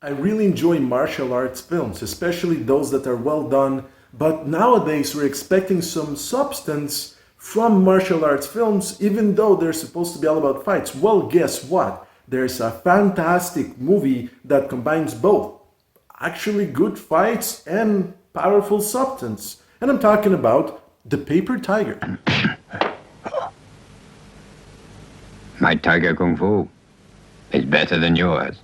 I really enjoy martial arts films, especially those that are well done, but nowadays we're expecting some substance from martial arts films, even though they're supposed to be all about fights. Well, guess what? There's a fantastic movie that combines both actually good fights and powerful substance. And I'm talking about The Paper Tiger. My tiger kung fu is better than yours.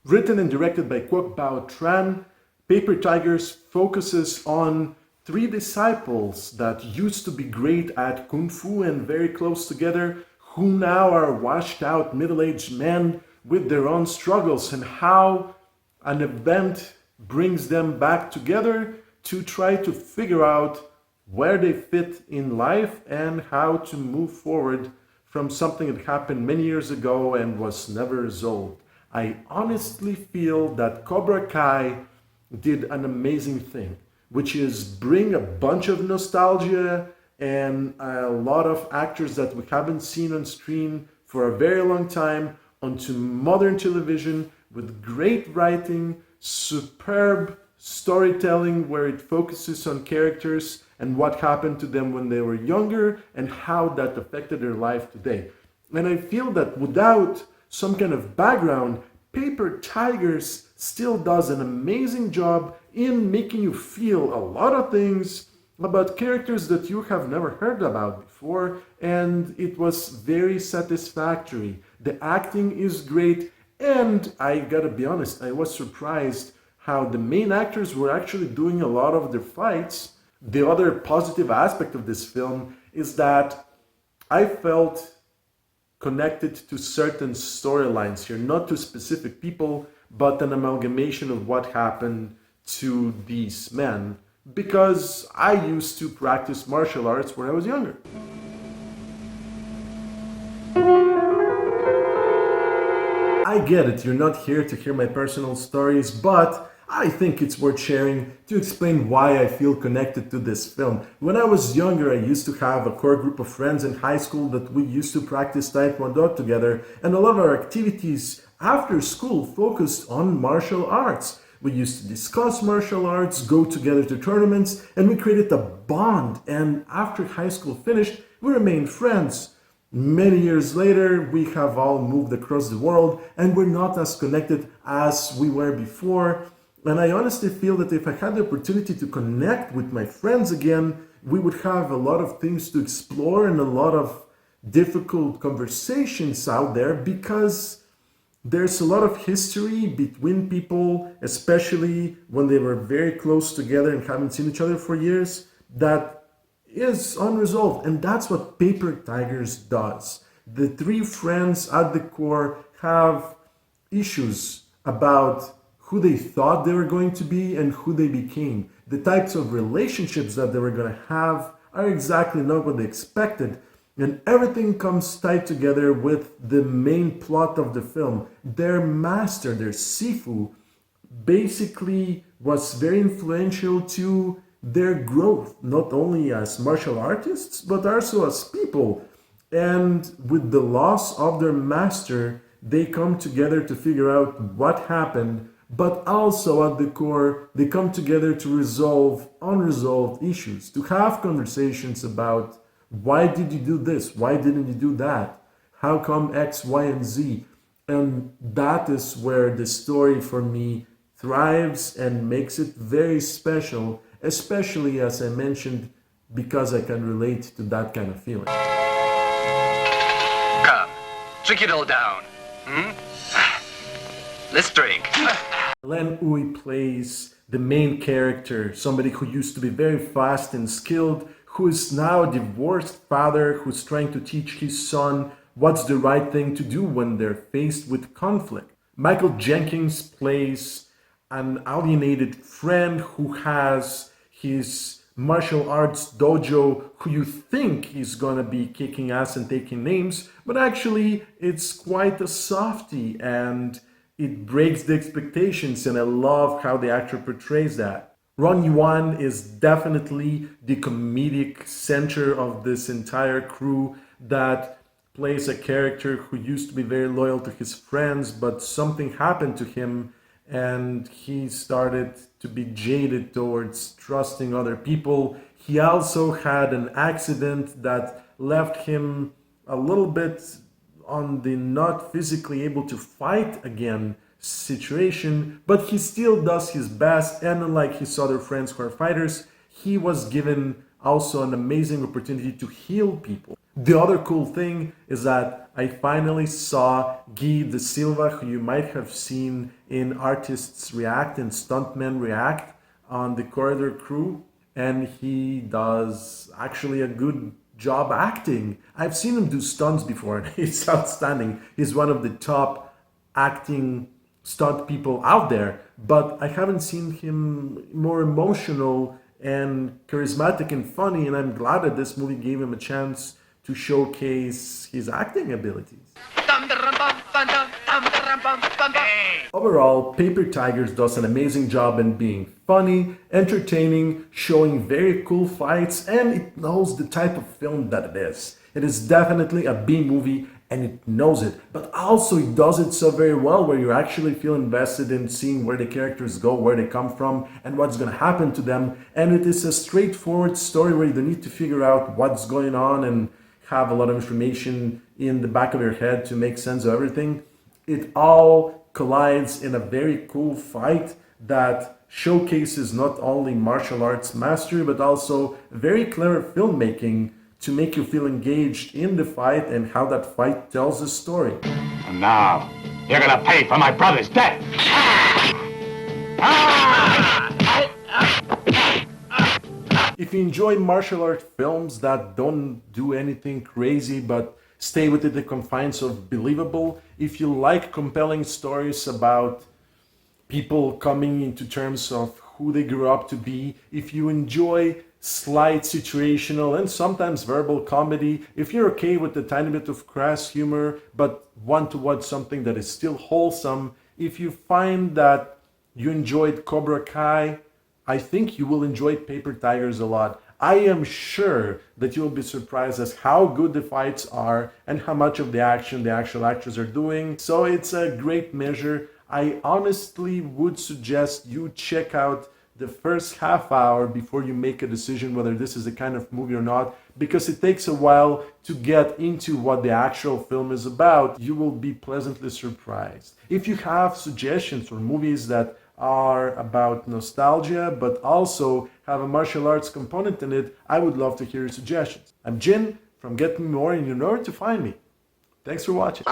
Written and directed by Quoc Bao Tran, Paper Tigers focuses on three disciples that used to be great at kung fu and very close together, who now are washed out middle-aged men with their own struggles, and how an event brings them back together to try to figure out where they fit in life and how to move forward from something that happened many years ago and was never resolved. I honestly feel that Cobra Kai did an amazing thing, which is bring a bunch of nostalgia and a lot of actors that we haven't seen on screen for a very long time onto modern television with great writing, superb storytelling where it focuses on characters and what happened to them when they were younger and how that affected their life today. And I feel that without some kind of background, Paper Tigers still does an amazing job in making you feel a lot of things about characters that you have never heard about before, and it was very satisfactory. The acting is great, and I gotta be honest, I was surprised how the main actors were actually doing a lot of their fights. The other positive aspect of this film is that I felt connected to certain storylines here, not to specific people, but an amalgamation of what happened to these men, because I used to practice martial arts when I was younger. I get it, you're not here to hear my personal stories, but I think it's worth sharing to explain why I feel connected to this film. When I was younger, I used to have a core group of friends in high school that we used to practice Taekwondo together, and a lot of our activities after school focused on martial arts. We used to discuss martial arts, go together to tournaments, and we created a bond. And after high school finished, we remained friends. Many years later, we have all moved across the world, and we're not as connected as we were before. And I honestly feel that if I had the opportunity to connect with my friends again, we would have a lot of things to explore and a lot of difficult conversations out there, because there's a lot of history between people, especially when they were very close together and haven't seen each other for years, that is unresolved. And that's what Paper Tigers does. The three friends at the core have issues about who they thought they were going to be and who they became. The types of relationships that they were going to have are exactly not what they expected. And everything comes tied together with the main plot of the film. Their master, their Sifu, basically was very influential to their growth, not only as martial artists, but also as people. And with the loss of their master, they come together to figure out what happened, but also at the core, they come together to resolve unresolved issues, to have conversations about why did you do this? Why didn't you do that? How come X, Y, and Z? And that is where the story for me thrives and makes it very special, especially as I mentioned, because I can relate to that kind of feeling. Come, drink it all down. Let's drink. Alain Uy plays the main character, somebody who used to be very fast and skilled, who is now a divorced father who's trying to teach his son what's the right thing to do when they're faced with conflict. Michael Jenkins plays an alienated friend who has his martial arts dojo, who you think is gonna be kicking ass and taking names, but actually it's quite a softie and it breaks the expectations, and I love how the actor portrays that. Ron Yuan is definitely the comedic center of this entire crew that plays a character who used to be very loyal to his friends, but something happened to him and he started to be jaded towards trusting other people. He also had an accident that left him a little bit on the not physically able to fight again situation, but he still does his best. And unlike his other friends who are fighters, he was given also an amazing opportunity to heal people. The other cool thing is that I finally saw Guy De Silva, who you might have seen in Artists React and Stuntmen React on the Corridor Crew, and he does actually a good job acting. I've seen him do stunts before, and he's outstanding. He's one of the top acting stunt people out there, but I haven't seen him more emotional and charismatic and funny, and I'm glad that this movie gave him a chance to showcase his acting abilities. Overall, Paper Tigers does an amazing job in being funny, entertaining, showing very cool fights, and it knows the type of film that it is. It is definitely a B movie and it knows it, but also it does it so very well where you actually feel invested in seeing where the characters go, where they come from, and what's going to happen to them. And it is a straightforward story where you don't need to figure out what's going on and have a lot of information in the back of your head to make sense of everything. It all collides in a very cool fight that showcases not only martial arts mastery, but also very clever filmmaking to make you feel engaged in the fight and how that fight tells a story. And now, you're gonna pay for my brother's death! If you enjoy martial art films that don't do anything crazy but stay within the confines of believable, if you like compelling stories about people coming into terms of who they grew up to be, if you enjoy slight situational and sometimes verbal comedy, if you're okay with a tiny bit of crass humor but want to watch something that is still wholesome, if you find that you enjoyed Cobra Kai, I think you will enjoy Paper Tigers a lot. I am sure that you will be surprised as how good the fights are and how much of the action the actual actors are doing. So it's a great measure. I honestly would suggest you check out the first half hour before you make a decision whether this is the kind of movie or not, because it takes a while to get into what the actual film is about. You will be pleasantly surprised. If you have suggestions for movies that are about nostalgia but also have a martial arts component in it, I would love to hear your suggestions. I'm Jin from Get Me More, and you know where to find me. Thanks for watching.